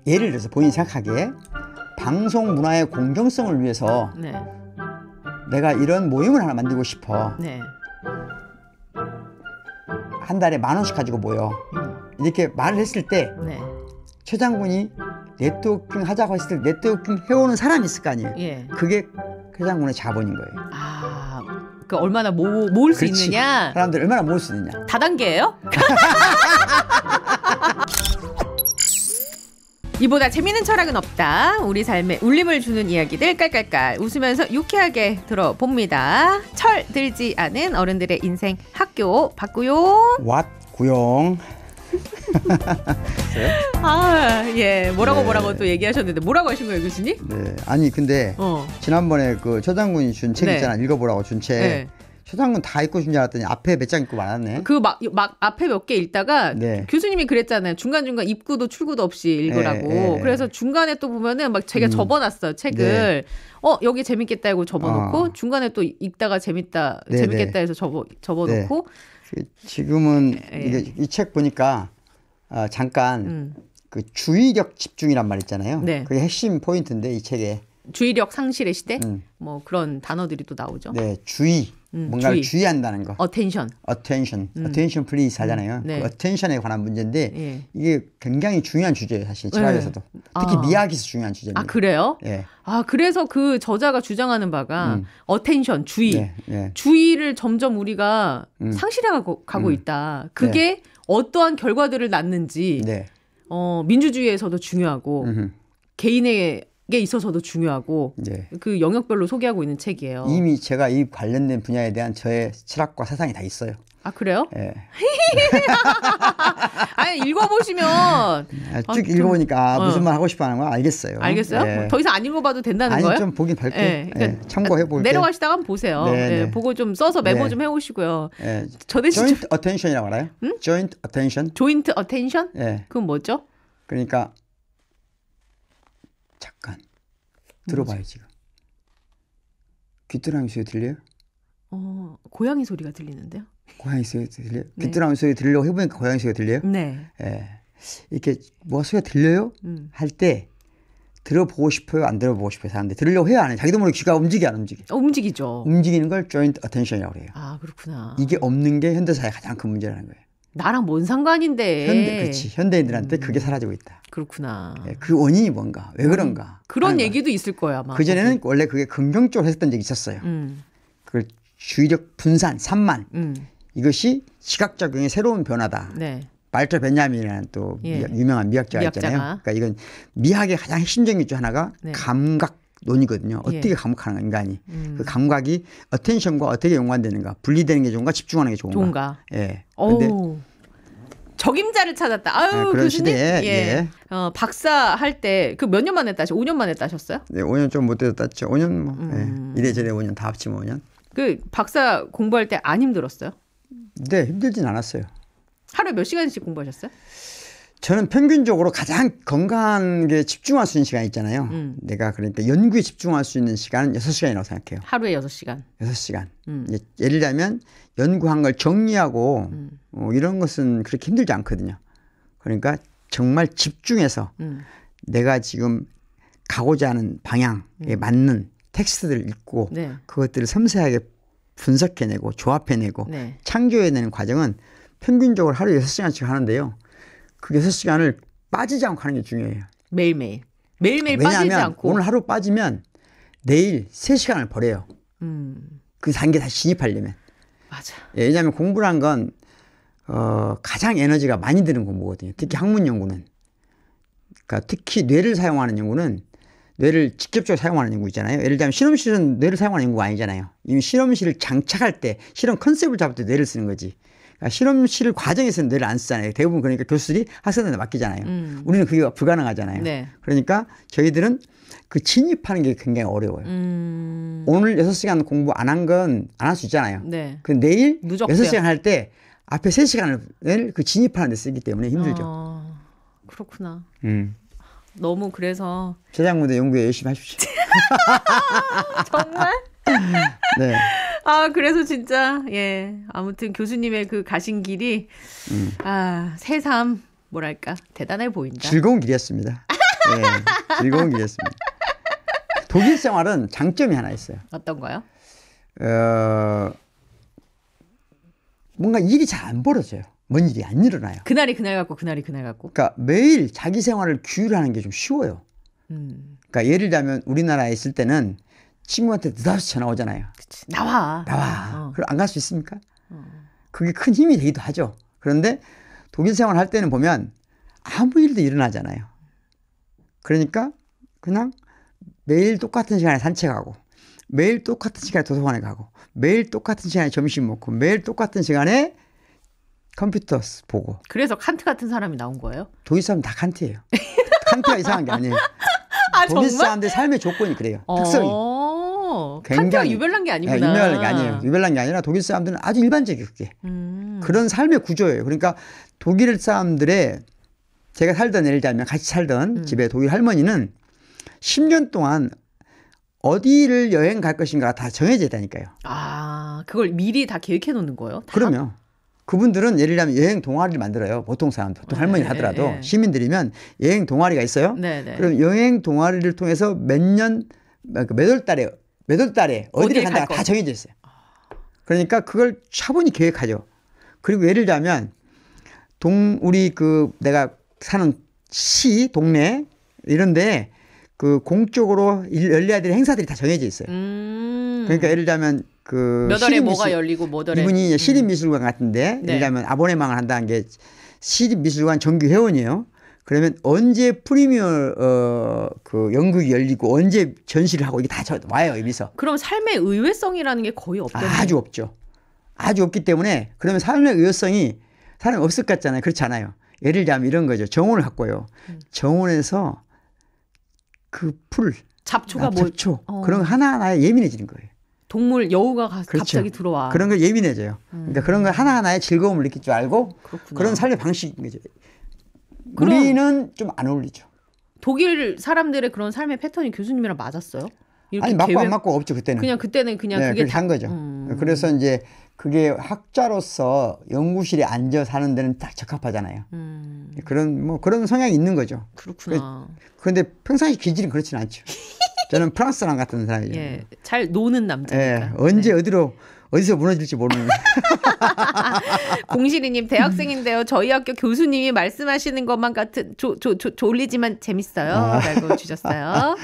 예를 들어서 본인이 생각하기에 방송 문화의 공정성을 위해서 네. 내가 이런 모임을 하나 만들고 싶어. 네. 한 달에 10,000원씩 가지고 모여. 이렇게 말을 했을 때 네. 최 장군이 네트워킹 하자고 했을 때 네트워킹 해오는 사람이 있을 거 아니에요. 예. 그게 최 장군의 자본인 거예요. 아, 그 얼마나 모을 수 그렇지. 있느냐. 사람들 얼마나 모을 수 있느냐. 다단계예요? 이보다 재미있는 철학은 없다. 우리 삶에 울림을 주는 이야기들 깔깔깔 웃으면서 유쾌하게 들어봅니다. 철 들지 않은 어른들의 인생 학교 박구용. 구용. 아, 예. 뭐라고 네. 뭐라고 또 얘기하셨는데 뭐라고 하신 거예요, 교수님? 네. 아니 근데 지난번에 그 최 장군이 준 책 네. 있잖아. 읽어보라고 준 책. 네. 최 장군 다 읽고 준 줄 알았더니 앞에 몇 장 읽고 말았네. 그 막 앞에 몇 개 읽다가 네. 교수님이 그랬잖아요. 중간중간 입구도 출구도 없이 읽으라고. 네. 그래서 중간에 또 보면은 막 제가 접어놨어요, 책을. 네. 여기 재밌겠다 하고 접어놓고 중간에 또 읽다가 재밌겠다 해서 접어놓고. 네. 지금은 예. 이게 이 책 보니까 잠깐 그 주의력 집중이란 말 있잖아요. 네. 그게 핵심 포인트인데 이 책에. 주의력 상실의 시대? 뭐 그런 단어들이 또 나오죠. 네, 주의. 뭔가를 주의한다는 거. attention. attention please 하잖아요. 네. 그 attention에 관한 문제인데 예. 이게 굉장히 중요한 주제예요, 사실 철학에서도. 특히 미학에서 중요한 주제입니다. 아, 그래요? 예. 아, 그래서 그 저자가 주장하는 바가 attention, 주의. 네, 네. 주의를 점점 우리가 상실해가고 있다. 그게 어떠한 결과들을 낳는지 네. 민주주의에서도 중요하고 개인에게 있어서도 중요하고 네. 그 영역별로 소개하고 있는 책이에요. 이미 제가 이 관련된 분야에 대한 저의 철학과 사상이 다 있어요. 아, 그래요? 예. 아니, 읽어보시면 쭉 읽어보니까 무슨 말 하고 싶어 하는 거 알겠어요. 알겠어요? 예. 더 이상 안 읽어봐도 된다는 아니, 거예요? 좀 보긴 볼게. 예, 예. 참고해볼게. 내려가시다가 한번 보세요. 네, 예, 네. 보고 좀 써서 메모 네. 좀 해오시고요. 예. 저 대신 joint attention이라고 알아요? joint attention. 조인트 어텐션? 예. 그건 뭐죠? 그러니까 잠깐 들어봐요 지금. 귀뚜라미 소리 들려요? 고양이 소리가 들리는데요? 고양이 소리 들려요? 네. 귀뚜라미 소리 들려고 해보니까 고양이 소리가 들려요? 네. 예. 이렇게 뭐가 소리가 들려요? 할 때 들어보고 싶어요? 안 들어보고 싶어요? 사람들이 들으려고 해요? 안 해요? 자기도 모르게 귀가 움직여 안 움직여? 움직이죠. 움직이는 걸 joint attention이라고 해요. 아, 그렇구나. 이게 없는 게 현대사의 가장 큰 문제라는 거예요. 나랑 뭔 상관인데. 그렇지. 현대인들한테 그게 사라지고 있다. 그렇구나. 예, 그 원인이 뭔가? 왜 그런가? 그런 얘기도 있을 거야, 아마. 그전에는 원래 그게 긍정적으로 했던 적이 있었어요. 그 주의력 분산, 산만. 이것이 시각작용의 새로운 변화다. 네. 발터 베냐민이라는 또 예. 유명한 미학자가 있잖아요. 그러니까 이건 미학의 가장 핵심적인 중 하나가 네. 감각론이거든요. 어떻게 예. 감각하는 인간이. 그 감각이 어텐션과 어떻게 연관되는가. 분리되는 게 좋은가 집중하는 게 좋은가. 예. 근데 적임자를 찾았다. 아유, 그런 교수님. 시대에 예. 박사 할 때 그 몇 년 만에 5년 만에 따셨어요? 네, 5년 좀 못해서 땄죠. 5년 뭐. 예. 이래저래 5년 다 합치면 5년. 그 박사 공부할 때 안 힘들었어요? 네, 힘들진 않았어요. 하루에 몇 시간씩 공부하셨어요? 저는 평균적으로 가장 건강한 게 집중할 수 있는 시간 있잖아요. 내가 그러니까 연구에 집중할 수 있는 시간은 6시간이라고 생각해요. 하루에 6시간. 6시간. 예를 들면 연구한 걸 정리하고 이런 것은 그렇게 힘들지 않거든요. 그러니까 정말 집중해서 내가 지금 가고자 하는 방향에 맞는 텍스트들을 읽고 네. 그것들을 섬세하게 분석해내고 조합해내고 네. 창조해내는 과정은 평균적으로 하루에 6시간씩 하는데요. 그 6시간을 빠지지 않고 하는 게 중요해요. 매일매일. 매일매일 빠지지 왜냐하면 않고. 오늘 하루 빠지면 내일 3시간을 버려요. 그 단계에 다시 진입하려면. 맞아. 예, 왜냐하면 공부란 건 가장 에너지가 많이 드는 공부거든요. 특히 학문 연구는. 그러니까 특히 뇌를 사용하는 연구는 뇌를 직접적으로 사용하는 연구 있잖아요. 예를 들면 실험실은 뇌를 사용하는 연구가 아니잖아요. 이미 실험실을 장착할 때 실험 컨셉을 잡을 때 뇌를 쓰는 거지. 그러니까 실험실 과정에서는 뇌를 안 쓰잖아요. 대부분 그러니까 교수들이 학생들한테 맡기잖아요. 우리는 그게 불가능하잖아요. 네. 그러니까 저희들은 그 진입하는 게 굉장히 어려워요. 오늘 6시간 공부 안 한 건 안 할 수 있잖아요. 네. 그 내일 누적돼요. 6시간 할 때 앞에 3시간을 그 진입하는 데 쓰기 때문에 힘들죠. 그렇구나. 너무 그래서 최장무대 연구에 열심히 하십시오. 정말? 네. 아, 그래서 진짜 예. 아무튼 교수님의 그 가신 길이 새삼 뭐랄까 대단해 보인다. 즐거운 길이었습니다. 즐거운 길이었습니다. 독일 생활은 장점이 하나 있어요. 어떤 거요? 뭔가 일이 잘 안 벌어져요. 뭔 일이 안 일어나요. 그날이 그날 같고 그날이 그날 같고. 그러니까 매일 자기 생활을 규율하는 게 좀 쉬워요. 그러니까 예를 들면 우리나라에 있을 때는 친구한테 느닷없이 전화 오잖아요. 그치. 나와. 그럼 안 갈 수 있습니까? 그게 큰 힘이 되기도 하죠. 그런데 독일 생활 할 때는 보면 아무 일도 일어나잖아요. 그러니까 그냥 매일 똑같은 시간에 산책하고 매일 똑같은 시간에 도서관에 가고 매일 똑같은 시간에 점심 먹고 매일 똑같은 시간에 컴퓨터 보고. 그래서 칸트 같은 사람이 나온 거예요? 독일 사람 다 칸트예요. 칸트가 이상한 게 아니에요. 독일 사람들 삶의 조건이 그래요. 특성이. 칸트가 유별난 게 아니구나. 유별난 게 아니에요. 유별난 게 아니라 독일 사람들은 아주 일반적이에요. 그게. 그런 삶의 구조예요. 그러니까 독일 사람들의 제가 살던 예를 들면 같이 살던 집에 독일 할머니는 10년 동안 어디를 여행 갈 것인가 다 정해져 있다니까요. 그걸 미리 다 계획해 놓는 거예요? 다? 그럼요. 그분들은 예를 들면 여행 동아리를 만들어요. 보통 사람, 보통 할머니 하더라도 시민들이면 여행 동아리가 있어요. 그럼 여행 동아리를 통해서 몇 월 달에 어디를 간다가 다 정해져 있어요. 그러니까 그걸 차분히 계획하죠. 그리고 예를 들면 우리 내가 사는 시, 동네 이런데 그 공적으로 열려야 될 행사들이 다 정해져 있어요. 그러니까 예를 들면 몇 월에 뭐가 열리고 뭐 월에 이분이 시립미술관 같은데 예를 들면 아보네망을 한다는 게 시립미술관 정규 회원이에요. 그러면 언제 프리미어 연극이 열리고 언제 전시를 하고 이게 다 와요 여기서. 그럼 삶의 의외성이라는 게 거의 없겠네요. 아주 없죠. 아주 없기 때문에 그러면 삶의 의외성이 사람이 없을 것 같잖아요. 그렇지 않아요. 예를 들면 이런 거죠. 정원을 갖고요. 정원에서 그 풀, 잡초 그런 거 하나하나에 예민해지는 거예요. 동물 여우가 그렇죠. 갑자기 들어와. 그런 거 예민해져요. 그러니까 그런 거 하나하나에 즐거움을 느낄 줄 알고 그렇구나. 그런 삶의 방식인 거죠. 우리는 좀 안 어울리죠. 독일 사람들의 그런 삶의 패턴이 교수님이랑 맞았어요? 아니 맞고 안 맞고 없죠 그때는. 그때는 그냥 그게 그렇게 한 거죠. 그래서 이제 그게 학자로서 연구실에 앉아 사는 데는 딱 적합하잖아요. 그런 성향이 있는 거죠. 그렇구나. 그런데 평상시 기질은 그렇지는 않죠. 저는 프랑스 사람 같은 사람이죠. 잘 노는 남자니까. 언제 어디서 무너질지 모르는. 공실이님 대학생인데요. 저희 학교 교수님이 말씀하시는 것만 같은 졸리지만 재밌어요. 라고 주셨어요.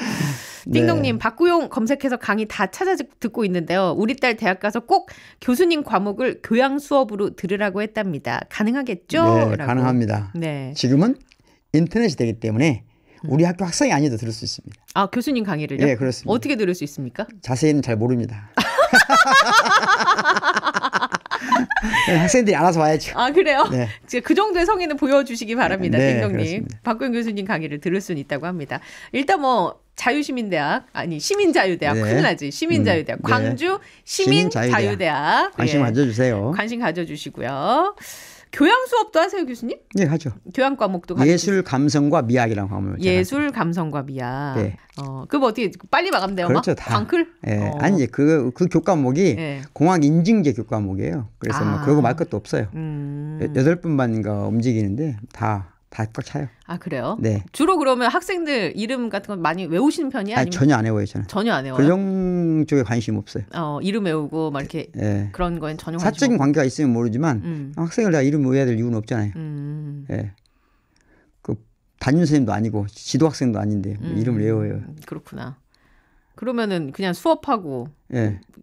띵동님 박구용 검색해서 강의 다 찾아 듣고 있는데요. 우리 딸 대학 가서 꼭 교수님 과목을 교양 수업으로 들으라고 했답니다. 가능하겠죠? 네, 라고. 가능합니다. 네. 지금은 인터넷이 되기 때문에 우리 학교 학생이 아니어도 들을 수 있습니다. 교수님 강의를요? 네, 그렇습니다. 어떻게 들을 수 있습니까? 자세히는 잘 모릅니다. 학생들이 알아서 와야죠. 그래요? 네. 그 정도의 성의는 보여주시기 바랍니다. 네, 띵동님. 그렇습니다. 박구영 교수님 강의를 들을 수는 있다고 합니다. 일단 자유시민대학 시민자유대학 네. 큰일 나지. 시민자유대학 광주 시민자유대학 관심 가져주세요. 관심 가져주시고요. 교양 수업도 하세요, 교수님? 네, 하죠. 교양 과목도 가르치세요. 예술, 감성과 미학이라는 과목을. 예술, 감성과 미학. 네. 그럼 어떻게 빨리 마감돼요? 그렇죠, 막? 다. 광클? 네. 아니 이제 그 교과목이 공학 인증제 교과목이에요. 그래서 그러고 말 것도 없어요. 8분반인가 움직이는데 다 꽉 차요. 그래요? 네. 주로 그러면 학생들 이름 같은 거 많이 외우시는 편이에요? 아니면 전혀 안 외워요, 저는. 전혀 안 외워요? 그런 쪽에 관심 없어요. 이름 외우고 막 이렇게 그런 거엔 전혀 관심 사적인 관계가 있으면 모르지만 학생을 다 이름 외워야 될 이유는 없잖아요. 담임 선생님도 아니고 지도 학생도 아닌데 이름을 외워요. 그렇구나. 그러면은 그냥 수업하고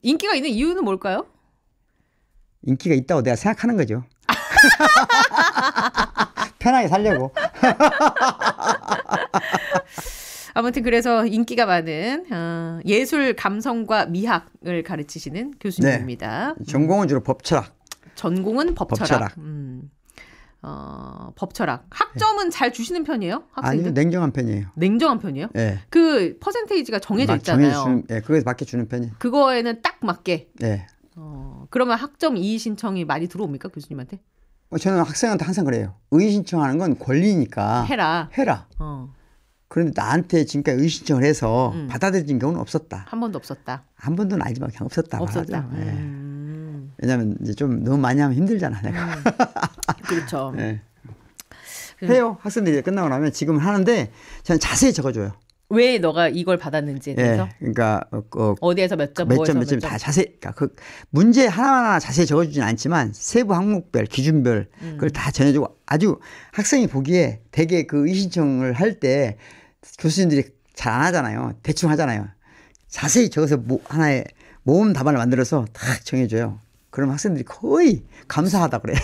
인기가 있는 이유는 뭘까요? 인기가 있다고 내가 생각하는 거죠. 편하게 살려고. 아무튼 그래서 인기가 많은 예술, 감성과 미학을 가르치시는 교수님입니다. 네. 전공은 주로 법철학. 전공은 법철학. 법철학. 학점은 잘 주시는 편이에요? 학생들? 아니요, 냉정한 편이에요. 냉정한 편이에요? 네. 그 퍼센테이지가 정해져 있잖아요. 그거에서 맞게 주는 편이에요. 그거에는 딱 맞게. 네. 그러면 학점 이의 신청이 많이 들어옵니까, 교수님한테? 저는 학생한테 항상 그래요. 의의 신청하는 건 권리니까 해라. 그런데 나한테 지금까지 의의 신청을 해서 받아들여진 경우는 없었다. 한 번도 없었다. 한 번도는 아니지만 그냥 없었다. 없었다. 왜냐하면 이제 좀 너무 많이 하면 힘들잖아, 내가. 그렇죠. 해요. 학생들이 끝나고 나면 지금 하는데 저는 자세히 적어줘요. 왜 너가 이걸 받았는지에 대해서? 그러니까 어디에서 몇 점, 몇 점 다 자세히, 그러니까 그 문제 하나하나 자세히 적어주진 않지만 세부 항목별, 기준별 그걸 다 전해주고 아주 학생이 보기에 되게 그 의신청을 할 때 교수님들이 잘 안 하잖아요. 대충 하잖아요. 자세히 적어서 하나의 모음 답안을 만들어서 딱 정해줘요. 그럼 학생들이 거의 감사하다 그래.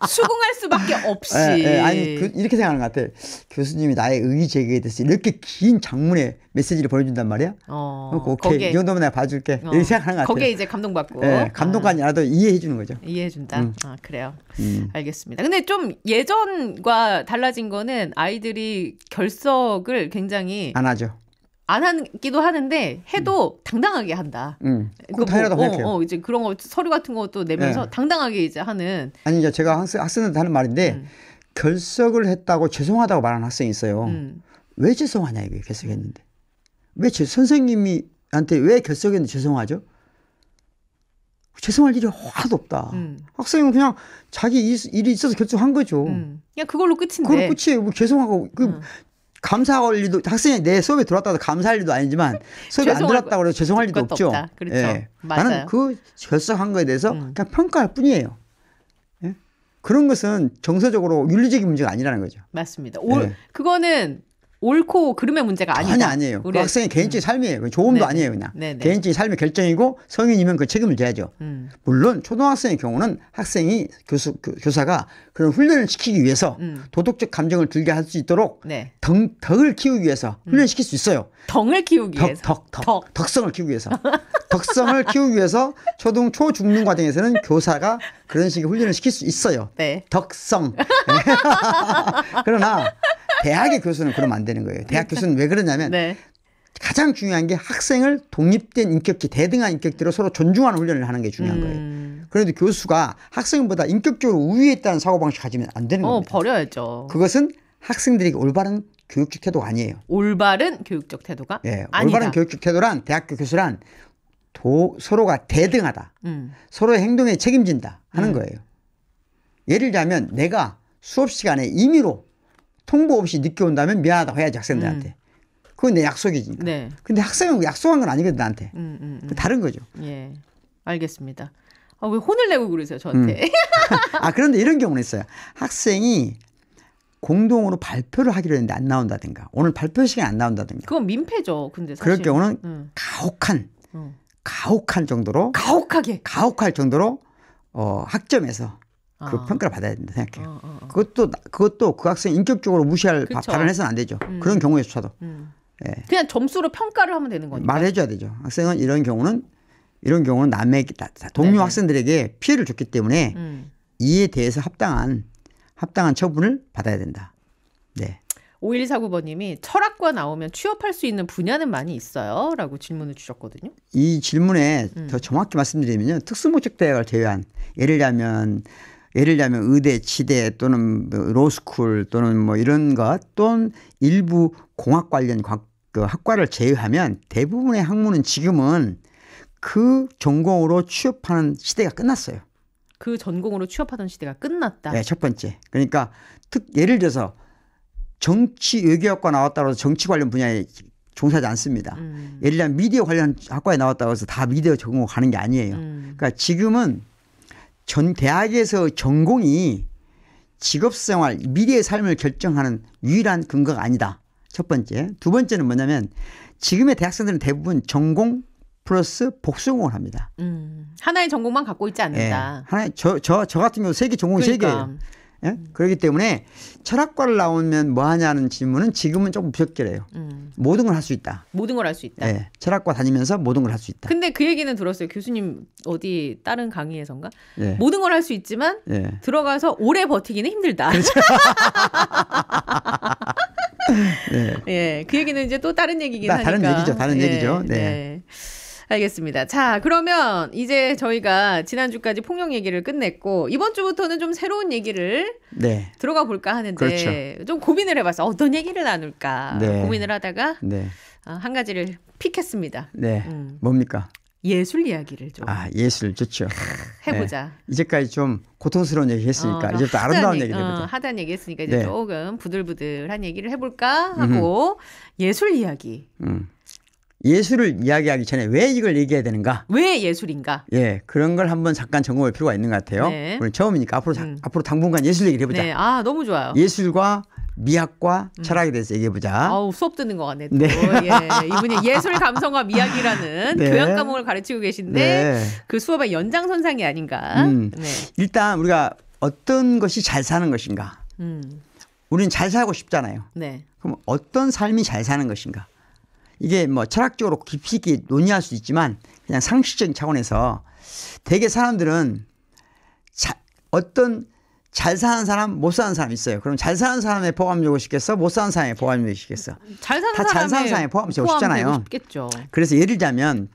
수긍할 수밖에 없이. 아니 이렇게 생각하는 것 같아. 교수님이 나의 의의 제기에 대해서 이렇게 긴 장문의 메시지를 보내준단 말이야. 오케이 거기에, 이 정도면 내가 봐줄게. 이렇게 생각하는 것 같아. 거기에 이제 감동받고. 감동까지라도 이해해 주는 거죠. 이해해 준다. 그래요. 알겠습니다. 근데 좀 예전과 달라진 거는 아이들이 결석을 굉장히 안 하죠. 안 하기도 하는데 해도 당당하게 한다. 그거 당연하다고 생각해요. 이제 그런 거 서류 같은 것도 내면서 당당하게 이제 하는. 아니 이제 제가 학생한테 하는 말인데 결석을 했다고 죄송하다고 말하는 학생이 있어요. 왜 죄송하냐 이게 결석했는데. 왜 선생님한테 왜 결석했는데 죄송하죠? 죄송할 일이 하나도 없다. 학생은 그냥 자기 일이 있어서 결석한 거죠. 그냥 그걸로 끝인데. 그걸로 끝이에요. 뭐 죄송하고 감사할 일도 학생이 내 수업에 들어왔다고 감사할 일도 아니지만 수업에 안 들어왔다고 해서 죄송할 일도 없죠. 그렇죠. 맞아요. 나는 그 결석한 거에 대해서 그냥 평가할 뿐이에요. 예? 그런 것은 정서적으로 윤리적인 문제가 아니라는 거죠. 맞습니다. 그거는 옳고 그름의 문제가 아니다. 전혀 아니에요. 그 학생의 개인적인 삶이에요. 조음도 아니에요. 그냥 개인적인 삶의 결정이고 성인이면 그 책임을 져야죠. 물론 초등학생의 경우는 학생이 교사가 그런 훈련을 시키기 위해서 도덕적 감정을 들게 할 수 있도록 덕을 키우기 위해서 훈련시킬 수 있어요. 덕을 키우기 위해서. 덕성을 키우기 위해서. 덕성을 키우기 위해서 초중등 과정에서는 교사가 그런 식의 훈련을 시킬 수 있어요. 덕성. 그러나 대학의 교수는 그러면 안 되는 거예요. 대학 교수는 왜 그러냐면 가장 중요한 게 학생을 독립된 인격체, 대등한 인격체로 서로 존중하는 훈련을 하는 게 중요한 거예요. 그런데 교수가 학생보다 인격적으로 우위에 있다는 사고방식 가지면 안 되는 겁니다. 버려야죠. 그것은 학생들에게 올바른 교육적 태도가 아니에요. 올바른 교육적 태도가 아니다. 올바른 교육적 태도란 대학교 교수란 서로가 대등하다. 서로의 행동에 책임진다 하는 거예요. 예를 들자면 내가 수업 시간에 임의로 통보 없이 늦게 온다면 미안하다고 해야지 학생들한테. 그건 내 약속이니까. 근데 학생은 약속한 건 아니거든 나한테. 다른 거죠. 예, 알겠습니다. 왜 혼을 내고 그러세요 저한테. 그런데 이런 경우는 있어요. 학생이 공동으로 발표를 하기로 했는데 안 나온다든가 오늘 발표 시간에 안 나온다든가. 그건 민폐죠. 근데 사실. 그럴 경우는 가혹한 정도로 가혹할 정도로 학점에서 그 평가를 받아야 된다 생각해요. 그것도 그 학생 인격적으로 무시할 발언을 해서는 안 되죠. 그런 경우에조차도. 그냥 점수로 평가를 하면 되는 거니까. 말해줘야 되죠. 학생은 이런 경우는 남의 동료 학생들에게 피해를 줬기 때문에 이에 대해서 합당한 처분을 받아야 된다. 5149번님이 철학과 나오면 취업할 수 있는 분야는 많이 있어요? 라고 질문을 주셨거든요. 이 질문에 더 정확히 말씀드리면요. 특수목적 대학을 제외한 예를 들자면 의대, 치대 또는 로스쿨 또는 뭐 이런 것 또는 일부 공학 관련 학과를 제외하면 대부분의 학문은 지금은 그 전공으로 취업하는 시대가 끝났어요. 그 전공으로 취업하던 시대가 끝났다. 네, 첫 번째. 그러니까 예를 들어서 정치 외교학과 나왔다고 해서 정치 관련 분야에 종사하지 않습니다. 예를 들면 미디어 관련 학과에 나왔다고 해서 다 미디어 전공 가는 게 아니에요. 그러니까 지금은 전 대학에서 전공이 직업생활, 미래의 삶을 결정하는 유일한 근거가 아니다. 첫 번째. 두 번째는 뭐냐면 지금의 대학생들은 대부분 전공 플러스 복수공을 합니다. 하나의 전공만 갖고 있지 않는다. 저 같은 경우 세개 전공이 세 개예요. 예? 그렇기 때문에 철학과를 나오면 뭐 하냐는 질문은 지금은 조금 부적절해요. 모든 걸 할 수 있다. 모든 걸 할 수 있다. 예, 철학과 다니면서 모든 걸 할 수 있다. 근데 그 얘기는 들었어요. 교수님 어디 다른 강의에선가? 모든 걸 할 수 있지만 들어가서 오래 버티기는 힘들다. 그렇죠. 그 얘기는 이제 또 다른 얘기긴 하니까. 다른 얘기죠. 네. 알겠습니다. 자, 그러면 이제 저희가 지난주까지 폭력 얘기를 끝냈고 이번 주부터는 좀 새로운 얘기를 들어가 볼까 하는데 그렇죠. 좀 고민을 해봤어. 어떤 얘기를 나눌까 고민을 하다가 한 가지를 픽했습니다. 뭡니까? 예술 이야기를 좀 예술 좋죠. 해보자. 이제까지 좀 고통스러운 얘기 했으니까 이제부터 아름다운 얘기를 해보자. 하단 얘기 했으니까 이제 조금 부들부들한 얘기를 해볼까 하고 예술 이야기. 예술을 이야기하기 전에 왜 이걸 얘기해야 되는가? 왜 예술인가? 예, 그런 걸 한번 잠깐 점검할 필요가 있는 것 같아요. 네. 오늘 처음이니까 앞으로 당분간 예술 얘기를 해보자. 네, 너무 좋아요. 예술과 미학과 철학에 대해서 얘기해보자. 수업 듣는 것 같네. 또. 네. 예, 이분이 예술 감성과 미학이라는 네. 교양 과목을 가르치고 계신데 네. 그 수업의 연장선상이 아닌가. 네. 일단 우리가 어떤 것이 잘 사는 것인가? 우리는 잘 살고 싶잖아요. 네. 그럼 어떤 삶이 잘 사는 것인가? 이게 뭐 철학적으로 깊이 있게 논의할 수 있지만 그냥 상식적인 차원에서 대개 사람들은 어떤 잘 사는 사람, 못 사는 사람 있어요. 그럼 잘 사는 사람에 포함되고 싶겠어? 못 사는 사람에 포함되고 싶겠어? 잘 사는 다 잘 사는 사람에 포함되고 싶잖아요. 싶겠죠. 그래서 예를 들자면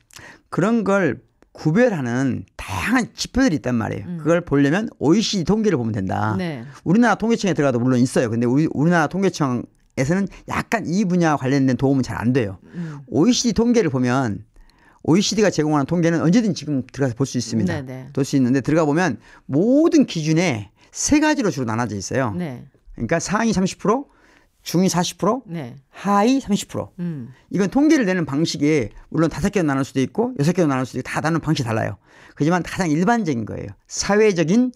그런 걸 구별하는 다양한 지표들이 있단 말이에요. 그걸 보려면 OECD 통계를 보면 된다. 네. 우리나라 통계청에 들어가도 물론 있어요. 근데 우리나라 통계청에서는 약간 이 분야 관련된 도움은 잘 안 돼요. OECD 통계를 보면 OECD가 제공하는 통계는 언제든 지금 들어가서 볼 수 있습니다. 네네. 볼 수 있는데 들어가 보면 모든 기준에 세 가지로 주로 나눠져 있어요. 네. 그러니까 상위 30%, 중위 40%, 네. 하위 30%. 이건 통계를 내는 방식이 물론 5개로 나눌 수도 있고 6개로 나눌 수도 있고 다 나누는 방식이 달라요. 그렇지만 가장 일반적인 거예요. 사회적인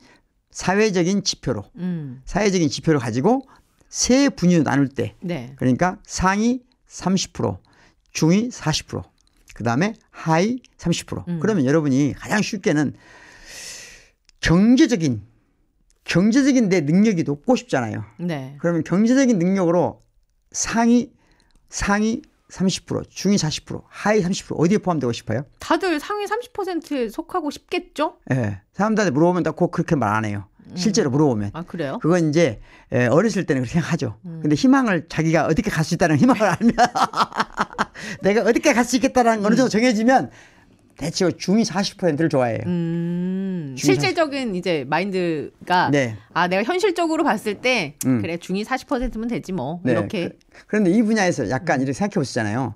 지표로. 사회적인 지표를 가지고 세 분위로 나눌 때. 네. 그러니까 상위 30%, 중위 40%, 그다음에 하위 30%. 그러면 여러분이 가장 쉽게는 경제적인 내 능력이 높고 싶잖아요. 네. 그러면 경제적인 능력으로 상위 30%, 중위 40%, 하위 30% 어디에 포함되고 싶어요? 다들 상위 30%에 속하고 싶겠죠? 네. 사람들한테 물어보면 다 꼭 그렇게 말 안 해요. 실제로 물어보면. 그래요? 그건 이제 어렸을 때는 그렇게 생각하죠. 근데 희망을 자기가 어떻게 갈 수 있다는 희망을 알면 내가 어떻게 갈 수 있겠다는 어느 정도 정해지면 대체 중위 40%를 좋아해요. 실질적인 이제 마인드가 네. 내가 현실적으로 봤을 때 그래 중위 40%면 되지 뭐 네. 이렇게. 그런데 이 분야에서 약간 이렇게 생각해 보시잖아요.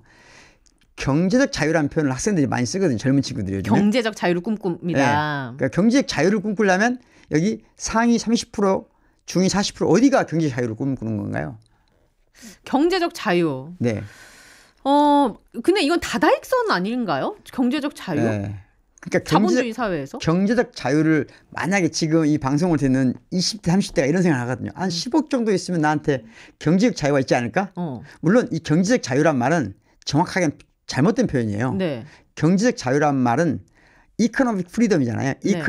경제적 자유라는 표현을 학생들이 많이 쓰거든요. 젊은 친구들이 요즘에. 경제적 자유를 꿈꿉니다. 네. 그러니까 경제적 자유를 꿈꾸려면 여기 상위 30%, 중위 40% 어디가 경제적 자유를 꿈꾸는 건가요? 경제적 자유. 네. 근데 이건 다다익선 아닌가요? 경제적 자유? 네. 그러니까 자본주의 사회에서? 경제적 자유를 만약에 지금 이 방송을 듣는 20대, 30대가 이런 생각을 하거든요. 한 10억 정도 있으면 나한테 경제적 자유가 있지 않을까? 물론 이 경제적 자유란 말은 정확하게 잘못된 표현이에요. 네. 경제적 자유란 말은 이코노믹 프리덤이잖아요. 네.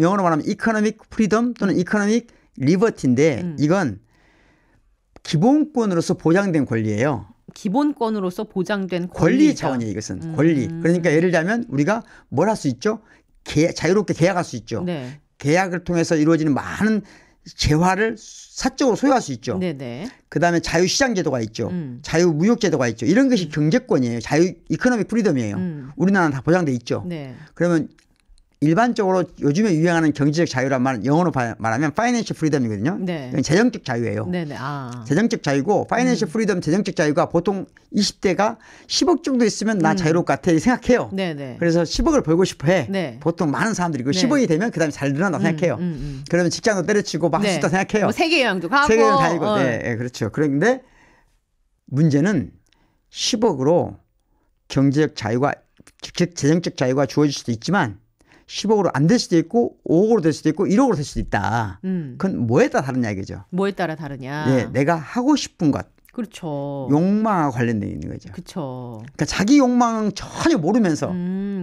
영어로 말하면 이코노믹 프리덤 또는 이코노믹 리버티인데 이건 기본권으로서 보장된 권리예요. 기본권으로서 보장된 권리 차원이에요. 이것은 권리. 그러니까 예를 들자면 우리가 뭘 할 수 있죠? 자유롭게 계약할 수 있죠. 네. 계약을 통해서 이루어지는 많은 재화를 사적으로 소유할 수 있죠. 네네. 그다음에 자유시장제도가 있죠. 자유무역제도가 있죠. 이런 것이 경제권이에요. 이코노믹 프리덤이에요. 우리나라는 다 보장돼 있죠. 네. 그러면 일반적으로 요즘에 유행하는 경제적 자유란 말은 영어로 말하면 파이낸셜 프리덤이거든요. 네. 이건 재정적 자유예요. 네네. 재정적 자유고 파이낸셜 프리덤 재정적 자유가 보통 20대가 10억 정도 있으면 나 자유로울 것 같아 생각해요. 네네. 그래서 10억을 벌고 싶어 해. 네. 보통 많은 사람들이 그 네. 10억이 되면 그다음에 잘 늘어난다 생각해요. 그러면 직장도 때려치고 막 할 수 있다 생각해요. 뭐 세계 여행도 가고. 세계 여행 다니고. 네, 그렇죠. 그런데 문제는 10억으로 경제적 자유가 즉 재정적 자유가 주어질 수도 있지만 10억으로 안 될 수도 있고 5억으로 될 수도 있고 1억으로 될 수도 있다. 그건 뭐에 따라 다른 이야기죠. 뭐에 따라 다르냐. 네, 내가 하고 싶은 것. 그렇죠. 욕망과 관련되어 있는 거죠. 그렇죠. 그러니까 자기 욕망 전혀 모르면서.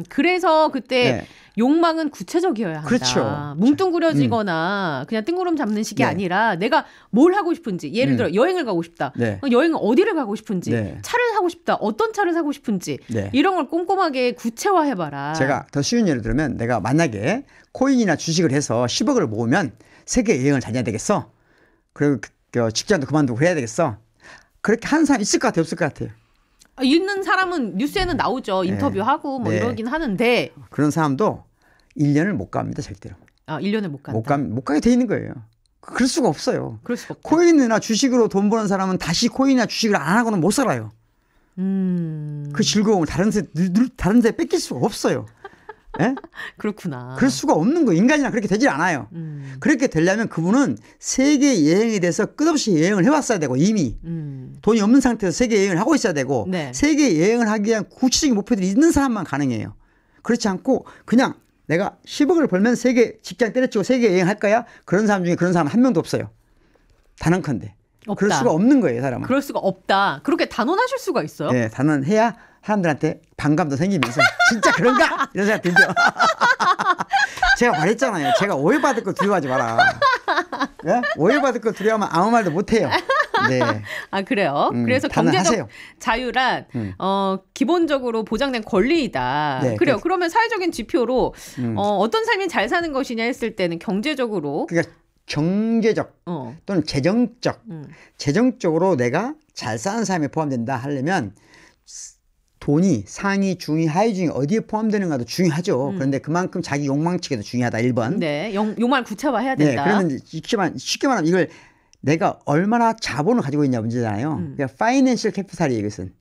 그래서 그때 네. 욕망은 구체적이어야 한다. 그렇죠. 뭉뚱그려지거나 그냥 뜬구름 잡는 식이 네. 아니라 내가 뭘 하고 싶은지 예를 들어 여행을 가고 싶다. 네. 여행을 어디를 가고 싶은지 네. 차를 사고 싶다. 어떤 차를 사고 싶은지 네. 이런 걸 꼼꼼하게 구체화해봐라. 제가 더 쉬운 예를 들면 내가 만약에 코인이나 주식을 해서 10억을 모으면 세계 여행을 다녀야 되겠어. 그리고 직장도 그만두고 그래야 되겠어. 그렇게 하는 사람 있을 것 같아요? 없을 것 같아요? 있는 사람은 뉴스에는 나오죠. 인터뷰하고 뭐 네. 이러긴 하는데 그런 사람도 1년을 못 갑니다. 절대로. 1년에 못 간다. 못 가게 돼 있는 거예요. 그럴 수가 없어요. 그럴 수가 없다. 코인이나 주식으로 돈 버는 사람은 다시 코인이나 주식을 안 하고는 못 살아요. 그 즐거움을 다른 데 뺏길 수가 없어요. 예? 그렇구나. 그럴 수가 없는 거예요. 인간이랑 그렇게 되질 않아요. 그렇게 되려면 그분은 세계 여행에 대해서 끝없이 여행을 해왔어야 되고 이미 돈이 없는 상태에서 세계 여행을 하고 있어야 되고 네. 세계 여행을 하기 위한 구체적인 목표들이 있는 사람만 가능해요. 그렇지 않고 그냥 내가 10억을 벌면 세계 직장 때려치고 세계 여행할 거야? 그런 사람 중에 그런 사람 한 명도 없어요. 단언컨대. 없다. 그럴 수가 없는 거예요, 사람은. 그럴 수가 없다. 그렇게 단언하실 수가 있어요? 네, 단언해야 사람들한테 반감도 생기면서 진짜 그런가? 이런 생각 들죠. 제가 말했잖아요. 제가 오해받을 거 두려워하지 마라. 네? 오해받을 거 두려워하면 아무 말도 못해요. 네. 아 그래요? 그래서 경제적 단언하세요. 자유란 기본적으로 보장된 권리이다. 네, 그래요. 그러면 사회적인 지표로 어떤 삶이 잘 사는 것이냐 했을 때는 경제적으로 그러니까 경제적 또는 재정적으로 내가 잘 사는 삶에 포함된다 하려면 돈이 상위, 중위, 하위 중에 어디에 포함되는가도 중요하죠. 그런데 그만큼 자기 욕망치기도 중요하다. 1번. 네, 욕망을 구체화해야 네, 된다. 그러면 쉽게 말하면 이걸 내가 얼마나 자본을 가지고 있냐 문제잖아요. 그러니까 파이낸셜 캐피탈이에요, 이것은.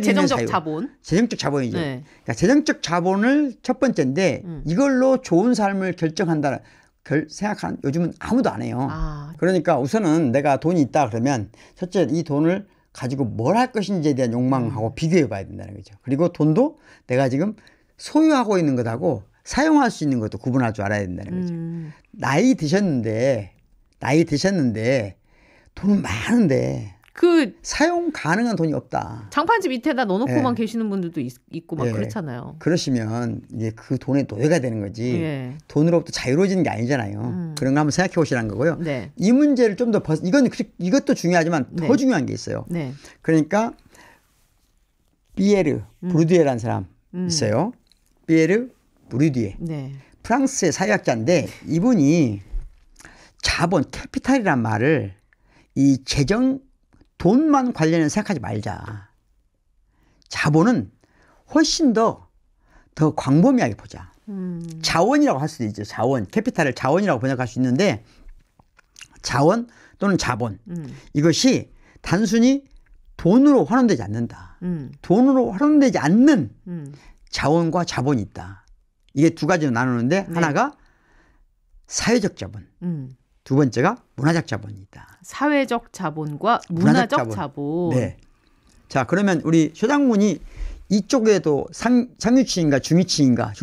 재정적 자본. 재정적 자본이죠. 네. 그러니까 재정적 자본을 첫 번째인데 이걸로 좋은 삶을 결정한다. 생각하는 요즘은 아무도 안 해요. 그러니까 우선은 내가 돈이 있다 그러면 첫째 이 돈을 가지고 뭘 할 것인지에 대한 욕망하고 비교해 봐야 된다는 거죠. 그리고 돈도 내가 지금 소유하고 있는 것하고 사용할 수 있는 것도 구분할 줄 알아야 된다는 거죠. 나이 드셨는데 돈은 많은데 그 사용 가능한 돈이 없다. 장판집 밑에다 넣어놓고만 네. 계시는 분들도 있고 막 네. 그렇잖아요. 그러시면 이제 그 돈의 노예가 되는 거지. 예. 돈으로부터 자유로워지는 게 아니잖아요. 그런 거 한번 생각해 보시라는 거고요. 네. 이 문제를 좀 더 이것도 중요하지만 더 네. 중요한 게 있어요. 네. 그러니까 피에르 부르디에라는 사람 있어요. 피에르 부르디에. 네. 프랑스의 사회학자인데 이분이 자본, 캐피탈이란 말을 이 돈만 관련해서 생각하지 말자. 자본은 훨씬 더 광범위하게 보자. 자원이라고 할 수도 있죠. 자원, 캐피탈을 자원이라고 번역할 수 있는데 자원 또는 자본 이것이 단순히 돈으로 환원되지 않는다. 돈으로 환원되지 않는 자원과 자본이 있다. 이게 두 가지로 나누는데 네. 하나가 사회적 자본, 두 번째가 문화적 자본이 있다. 사회적 자본과 문화적 자본. 네. 자, 그러면 우리 소장군이 이쪽에도 상류층인가 중류층인가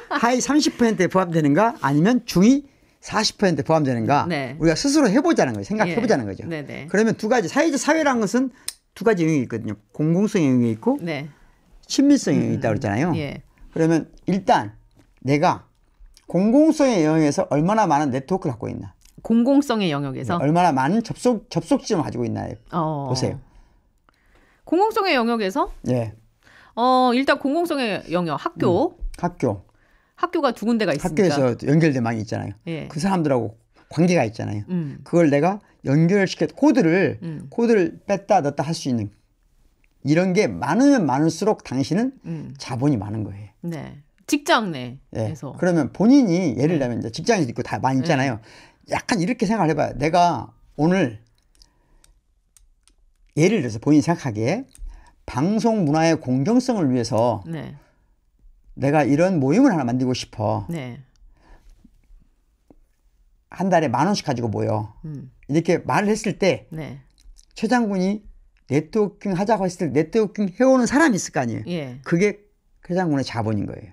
하위 30%에 포함되는가 아니면 중위 40%에 포함되는가 네. 우리가 스스로 해보자는 거예요. 생각해보자는 거죠. 네네. 그러면 두 가지 사회라는 것은 두 가지 영역이 있거든요. 공공성 영역이 있고 네. 친밀성 영역이 있다고 그랬잖아요. 예. 그러면 일단 내가 공공성의 영역에서 얼마나 많은 네트워크를 갖고 있나. 공공성의 영역에서 얼마나 많은 접속지점을 가지고 있나 보세요. 공공성의 영역에서 예. 일단 공공성의 영역 학교가 두 군데가 있습니다. 학교에서 연결된 망이 있잖아요. 예. 그 사람들하고 관계가 있잖아요. 그걸 내가 연결시켜 코드를 뺐다 넣었다 할 수 있는 이런 게 많으면 많을수록 당신은 자본이 많은 거예요. 네. 직장 네. 내에서. 그러면 본인이 예를 들면 이제 직장에서 있고 다 많이 있잖아요. 약간 이렇게 생각을 해봐요. 내가 오늘 예를 들어서 본인이 생각하기에 방송 문화의 공정성을 위해서 네. 내가 이런 모임을 하나 만들고 싶어. 네. 한 달에 10,000원씩 가지고 모여. 이렇게 말을 했을 때 네. 최 장군이 네트워킹 하자고 했을 때 네트워킹 해오는 사람이 있을 거 아니에요. 예. 그게 최 장군의 자본인 거예요.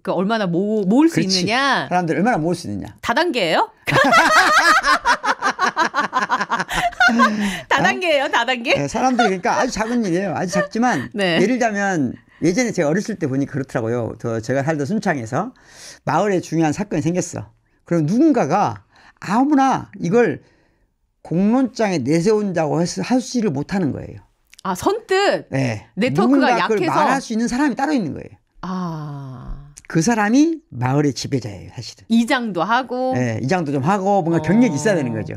그러니까 얼마나 모을 수 그렇지. 있느냐. 사람들 얼마나 모을 수 있느냐. 다단계예요? 다단계예요, 다단계? 네, 사람들이 그러니까 아주 작은 일이에요. 아주 작지만 네. 예를 들면 예전에 제가 어렸을 때 보니 그렇더라고요. 제가 살던 순창에서 마을에 중요한 사건이 생겼어. 그럼 누군가가 아무나 이걸 공론장에 내세운다고 하지를 못하는 거예요. 선뜻. 네. 네트워크가 약해서. 그걸 말할 수 있는 사람이 따로 있는 거예요. 그 사람이 마을의 지배자예요, 사실은. 이장도 하고. 네, 이장도 좀 하고 뭔가 경력이 있어야 되는 거죠.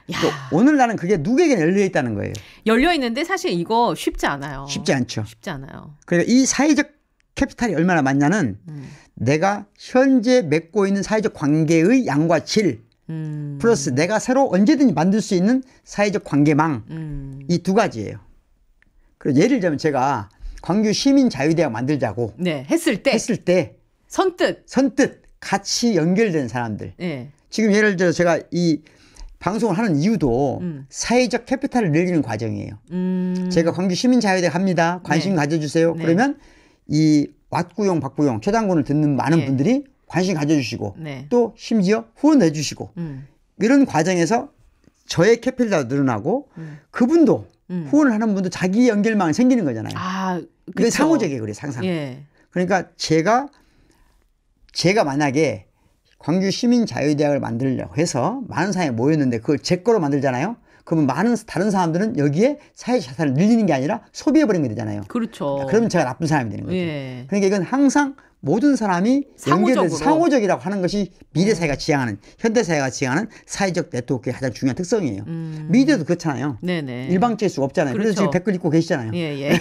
또 오늘날은 그게 누구에게나 열려 있다는 거예요. 열려 있는데 사실 이거 쉽지 않아요. 쉽지 않죠. 쉽지 않아요. 그러니까 이 사회적 캐피탈이 얼마나 많냐는 내가 현재 맺고 있는 사회적 관계의 양과 질 플러스 내가 새로 언제든지 만들 수 있는 사회적 관계망 이 두 가지예요. 그리고 예를 들면 제가 광주 시민자유대학 만들자고 네, 했을 때 선뜻 같이 연결된 사람들. 네. 지금 예를 들어 제가 이 방송을 하는 이유도 사회적 캐피탈을 늘리는 과정이에요. 제가 광주 시민자유대학 합니다. 관심 가져주세요. 네. 그러면 이 왓구용 박구용 최장군을 듣는 많은 분들이 관심 가져주시고 또 심지어 후원해 주시고 이런 과정에서 저의 캐피탈도 늘어나고 그분도 후원을 하는 분도 자기 연결망이 생기는 거잖아요. 그게 상호적이에요. 그래 항상. 예. 그러니까 제가 만약에 광주 시민자유대학을 만들려고 해서 많은 사람이 모였는데 그걸 제 거로 만들잖아요. 그러면 많은 다른 사람들은 여기에 사회적 자산을 늘리는 게 아니라 소비해버리는 게 되잖아요. 그렇죠. 그러면 제가 나쁜 사람이 되는 거죠. 예. 그러니까 이건 항상 모든 사람이 연결돼서 상호적이라고 하는 것이 미래사회가 지향하는 현대사회가 지향하는 사회적 네트워크의 가장 중요한 특성이에요. 미디어도 그렇잖아요. 네네. 일방적일 수가 없잖아요. 그렇죠. 그래서 지금 댓글 읽고 계시잖아요. 예.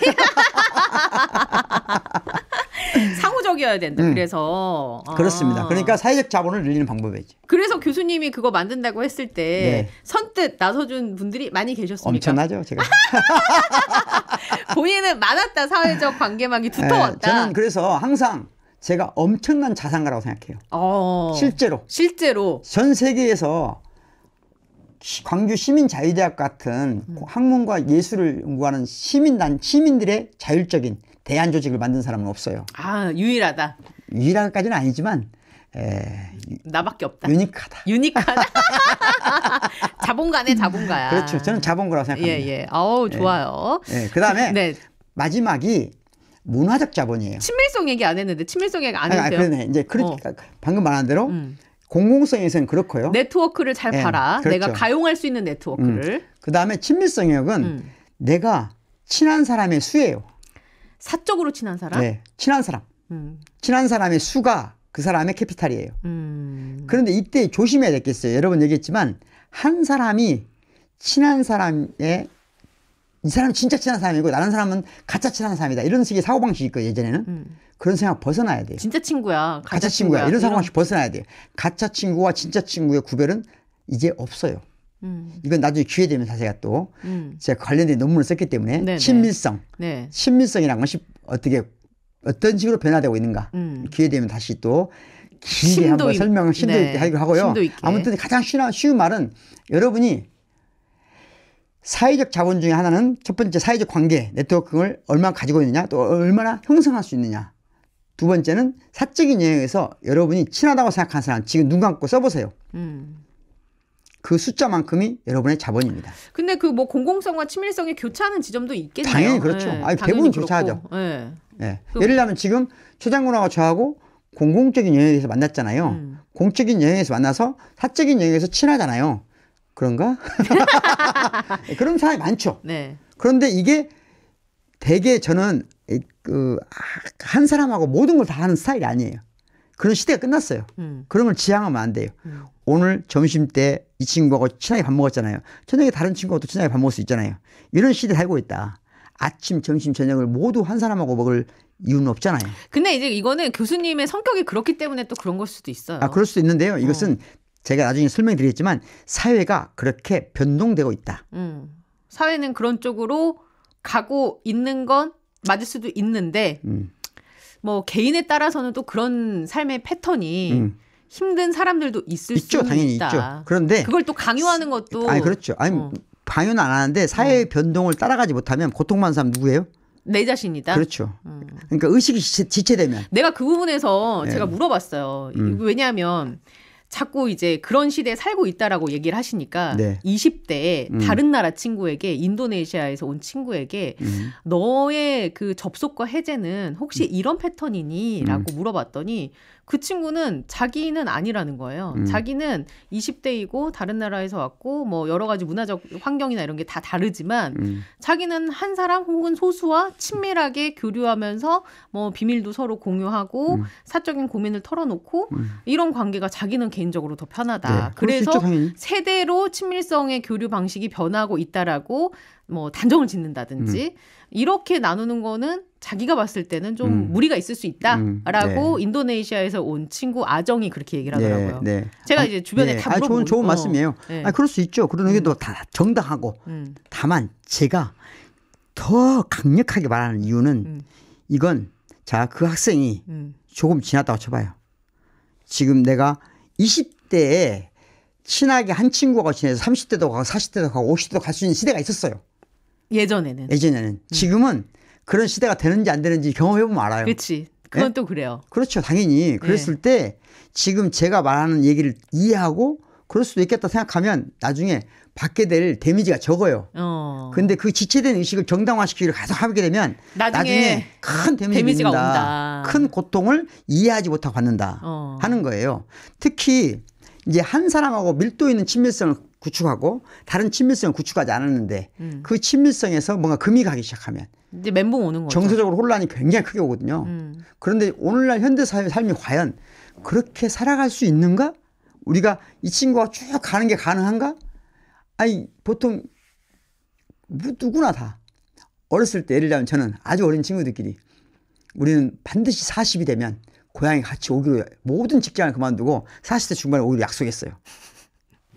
상호적이어야 된다. 그래서 그렇습니다. 그러니까 사회적 자본을 늘리는 방법이죠. 그래서 교수님이 그거 만든다고 했을 때 선뜻 나서준 분들이 많이 계셨습니까? 엄청나죠, 제가. 본인은 많았다. 사회적 관계망이 두터웠다. 저는 그래서 항상 제가 엄청난 자산가라고 생각해요. 실제로 전 세계에서 광주 시민자유대학 같은 학문과 예술을 연구하는 시민들의 자율적인 대안 조직을 만든 사람은 없어요. 유일하다. 유일하기까지는 아니지만 나밖에 없다. 유니크하다. 자본가네, 자본가야. 그렇죠. 저는 자본가라고 생각합니다. 예. 좋아요. 그다음에 마지막이 문화적 자본이에요. 친밀성 얘기 안 했는데 친밀성 얘기 안 했어요. 그러네. 이제 방금 말한 대로 공공성에서는 그렇고요. 네트워크를 잘 봐라. 그렇죠. 내가 가용할 수 있는 네트워크를. 그다음에 친밀성역은 내가 친한 사람의 수예요. 사적으로 친한 사람? 네. 친한 사람. 친한 사람의 수가 그 사람의 캐피탈이에요. 그런데 이때 조심해야 되겠어요. 여러 번 얘기했지만 한 사람이 친한 사람의 이 사람은 진짜 친한 사람이고 다른 사람은 가짜 친한 사람이다. 이런 식의 사고방식이 있거든요. 예전에는. 그런 생각 벗어나야 돼요. 진짜 친구야. 가짜 친구야. 이런 사고방식 벗어나야 돼요. 가짜 친구와 진짜 친구의 구별은 이제 없어요. 이건 나중에 기회 되면 제가 또 제가 관련된 논문을 썼기 때문에 네네. 친밀성. 네. 친밀성이란 것이 어떤 식으로 변화되고 있는가. 기회 되면 다시 또 길게 한번 설명을 심도 있게 하고요. 심도 있게. 아무튼 가장 쉬운 말은 여러분이 사회적 자본 중에 하나는 첫 번째 사회적 관계 네트워크를 얼마나 가지고 있느냐 또 얼마나 형성할 수 있느냐. 두 번째는 사적인 영역에서 여러분이 친하다고 생각하는 사람 지금 눈 감고 써보세요. 그 숫자만큼이 여러분의 자본입니다. 근데 그 뭐 공공성과 친밀성이 교차하는 지점도 있겠네요. 당연히 그렇죠. 대부분 교차하죠. 예를 들면 지금 최장군하고 저하고 공공적인 영역에서 만났잖아요. 공적인 영역에서 만나서 사적인 영역에서 친하잖아요. 그런가? 그런 사람이 많죠. 네. 그런데 이게 되게 저는 한 사람하고 모든 걸 다 하는 스타일이 아니에요. 그런 시대가 끝났어요. 그런 걸 지향하면 안 돼요. 오늘 점심 때 이 친구하고 친하게 밥 먹었잖아요. 저녁에 다른 친구하고 또 친하게 밥 먹을 수 있잖아요. 이런 시대에 살고 있다. 아침, 점심, 저녁을 모두 한 사람하고 먹을 이유는 없잖아요. 근데 이제 이거는 교수님의 성격이 그렇기 때문에 또 그런 걸 수도 있어요. 그럴 수도 있는데요. 이것은 제가 나중에 설명드리겠지만 사회가 그렇게 변동되고 있다. 사회는 그런 쪽으로 가고 있는 건 맞을 수도 있는데 뭐 개인에 따라서는 또 그런 삶의 패턴이 힘든 사람들도 있을 수 있다. 당연히 있죠. 그런데 그걸 또 강요하는 것도 그렇죠. 강요는 안 하는데 사회의 변동을 따라가지 못하면 고통받는 사람 누구예요? 내 자신이다. 그렇죠. 그러니까 의식이 지체되면 내가 그 부분에서 제가 물어봤어요. 왜냐하면 자꾸 이제 그런 시대에 살고 있다라고 얘기를 하시니까 20대에 다른 나라 친구에게 인도네시아에서 온 친구에게 너의 그 접속과 해제는 혹시 이런 패턴이니? 라고 물어봤더니 그 친구는 자기는 아니라는 거예요. 자기는 20대이고 다른 나라에서 왔고 뭐 여러 가지 문화적 환경이나 이런 게 다 다르지만 자기는 한 사람 혹은 소수와 친밀하게 교류하면서 뭐 비밀도 서로 공유하고 사적인 고민을 털어놓고 이런 관계가 자기는 개인적으로 더 편하다. 그래서 세대로 친밀성의 교류 방식이 변하고 있다라고 뭐 단정을 짓는다든지 이렇게 나누는 거는 자기가 봤을 때는 좀 무리가 있을 수 있다라고 네. 인도네시아에서 온 친구 아정이 그렇게 얘기를 하더라고요. 네. 제가 이제 주변에 다 물어보고 좋은 말씀이에요. 네. 그럴 수 있죠. 그런 의견도 다 정당하고. 다만 제가 더 강력하게 말하는 이유는 이건 자, 그 학생이 조금 지났다고 쳐봐요. 지금 내가 20대에 친하게 한 친구가 지내서 30대도 가고 40대도 가고 50대도 갈 수 있는 시대가 있었어요. 예전에는. 지금은 그런 시대가 되는지 안 되는지 경험해보면 알아요. 그렇지. 그건 네? 또 그래요. 그렇죠. 당연히. 그랬을 때 지금 제가 말하는 얘기를 이해하고 그럴 수도 있겠다 생각하면 나중에 받게 될 데미지가 적어요. 근데 그 지체된 의식을 정당화시키기를 계속 하게 되면 나중에 큰 데미지가 온다. 큰 고통을 이해하지 못하고 받는다 하는 거예요. 특히 이제 한 사람하고 밀도 있는 친밀성을 구축하고 다른 친밀성을 구축하지 않았는데 그 친밀성에서 뭔가 금이 가기 시작하면 이제 멘붕 오는 거죠. 정서적으로 혼란이 굉장히 크게 오거든요. 그런데 오늘날 현대 사회의 삶이 과연 그렇게 살아갈 수 있는가? 우리가 이 친구가 쭉 가는 게 가능한가? 아니 보통 누구나 다 어렸을 때 예를 들면 저는 아주 어린 친구들끼리 우리는 반드시 40이 되면 고향에 같이 오기로 모든 직장을 그만두고 40대 중반에 오기로 약속했어요.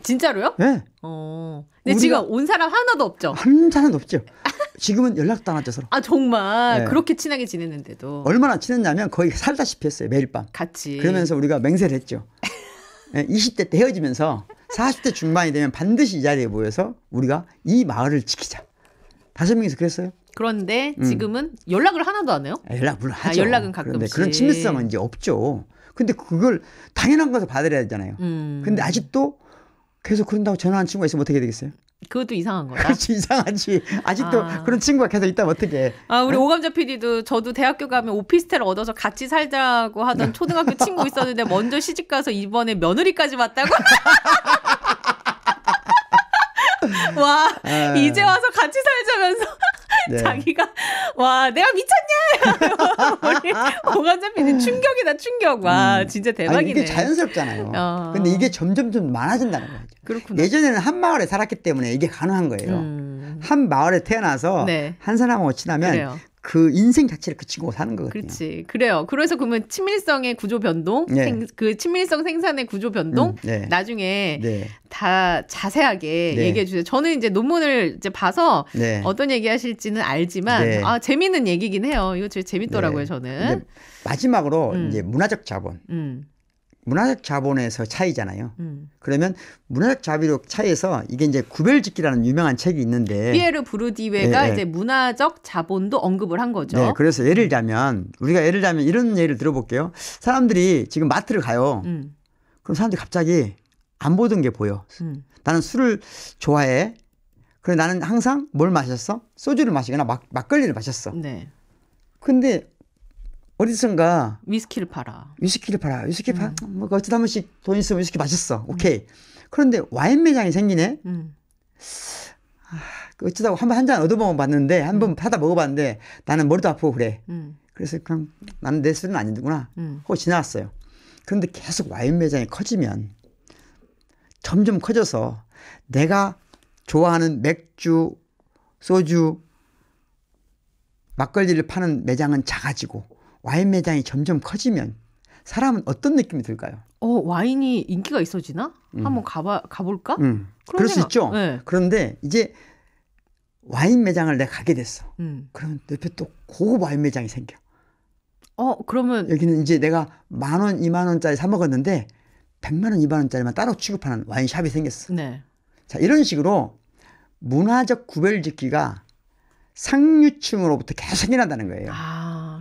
진짜로요? 네. 근데 지금 온 사람 하나도 없죠? 한 사람도 없죠. 지금은 연락도 안 하죠 서로. 아 정말 네. 그렇게 친하게 지냈는데도. 얼마나 친했냐면 거의 살다시피 했어요. 매일 밤. 같이. 그러면서 우리가 맹세를 했죠. 20대 때 헤어지면서 40대 중반이 되면 반드시 이 자리에 모여서 우리가 이 마을을 지키자. 5명이서 그랬어요. 그런데 지금은 연락을 하나도 안 해요? 연락 물론 하죠. 연락은 가끔씩. 그런데 그런 친밀성은 이제 없죠. 근데 그걸 당연한 것을 받아들여야 되잖아요. 근데 아직도 계속 그런다고 전화한 친구가 있으면 어떻게 되겠어요? 그것도 이상한 거다. 그렇지, 이상하지. 아직도 그런 친구가 계속 있다면 어떻게? 우리 오감자 PD도 저도 대학교 가면 오피스텔 얻어서 같이 살자고 하던 초등학교 친구 있었는데 먼저 시집 가서 이번에 며느리까지 왔다고? 와, 이제 와서 같이 살자면서 네. 자기가 와 내가 미쳤냐? 우리 오감자 PD 충격이다 충격. 와 진짜 대박이네. 아니, 이게 자연스럽잖아요. 근데 이게 점점 좀 많아진다는 거죠. 그렇구나. 예전에는 한 마을에 살았기 때문에 이게 가능한 거예요. 한 마을에 태어나서 네. 한 사람하고 친하면 그래요. 그 인생 자체를 그 친구가 사는 거거든요. 그렇지. 그래요. 그래서 그러면 친밀성의 구조 변동, 네. 그 친밀성 생산의 구조 변동, 네. 나중에 네. 다 자세하게 네. 얘기해 주세요. 저는 이제 논문을 이제 봐서 네. 어떤 얘기 하실지는 알지만, 네. 재밌는 얘기긴 해요. 이거 되게 재밌더라고요, 네. 저는. 이제 마지막으로 이제 문화적 자본. 문화적 자본에서 차이잖아요. 그러면 문화적 자비력 차이에서 이게 이제 구별짓기라는 유명한 책이 있는데 피에르 부르디웨가 네. 이제 문화적 자본도 언급을 한 거죠. 네, 그래서 예를 들자면 우리가 이런 예를 들어볼게요. 사람들이 지금 마트를 가요. 그럼 사람들이 갑자기 안 보던 게 보여. 나는 술을 좋아해. 그래 나는 항상 뭘 마셨어? 소주를 마시거나 막걸리를 마셨어. 네. 근데 어디선가 위스키를 팔아. 위스키 팔아. 뭐 어쩌다 한 번씩 돈 있으면 위스키 마셨어. 오케이. 그런데 와인 매장이 생기네. 어쩌다가 한 잔 얻어먹어 봤는데 한 번 사다 먹어봤는데 나는 머리도 아프고 그래. 그래서 그냥 나는 내 술은 아니구나 하고 지나갔어요. 그런데 계속 와인 매장이 커지면 점점 커져서 내가 좋아하는 맥주, 소주, 막걸리를 파는 매장은 작아지고 와인 매장이 점점 커지면 사람은 어떤 느낌이 들까요? 와인이 인기가 있어지나? 한번 가볼까? 그럴 수 있죠. 네. 그런데 이제 와인 매장을 내가 가게 됐어. 그러면 옆에 또 고급 와인 매장이 생겨. 그러면 여기는 이제 내가 10,000원, 20,000원짜리 사 먹었는데 100만 원, 2만 원짜리만 따로 취급하는 와인샵이 생겼어. 네. 자, 이런 식으로 문화적 구별짓기가 상류층으로부터 계속 일어난다는 거예요.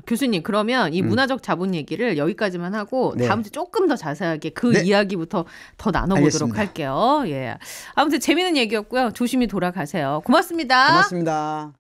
교수님 그러면 이 문화적 자본 얘기를 여기까지만 하고 네. 다음 주 조금 더 자세하게 그 네. 이야기부터 더 나눠보도록 알겠습니다. 할게요. 예. 아무튼 재미있는 얘기였고요. 조심히 돌아가세요. 고맙습니다. 고맙습니다.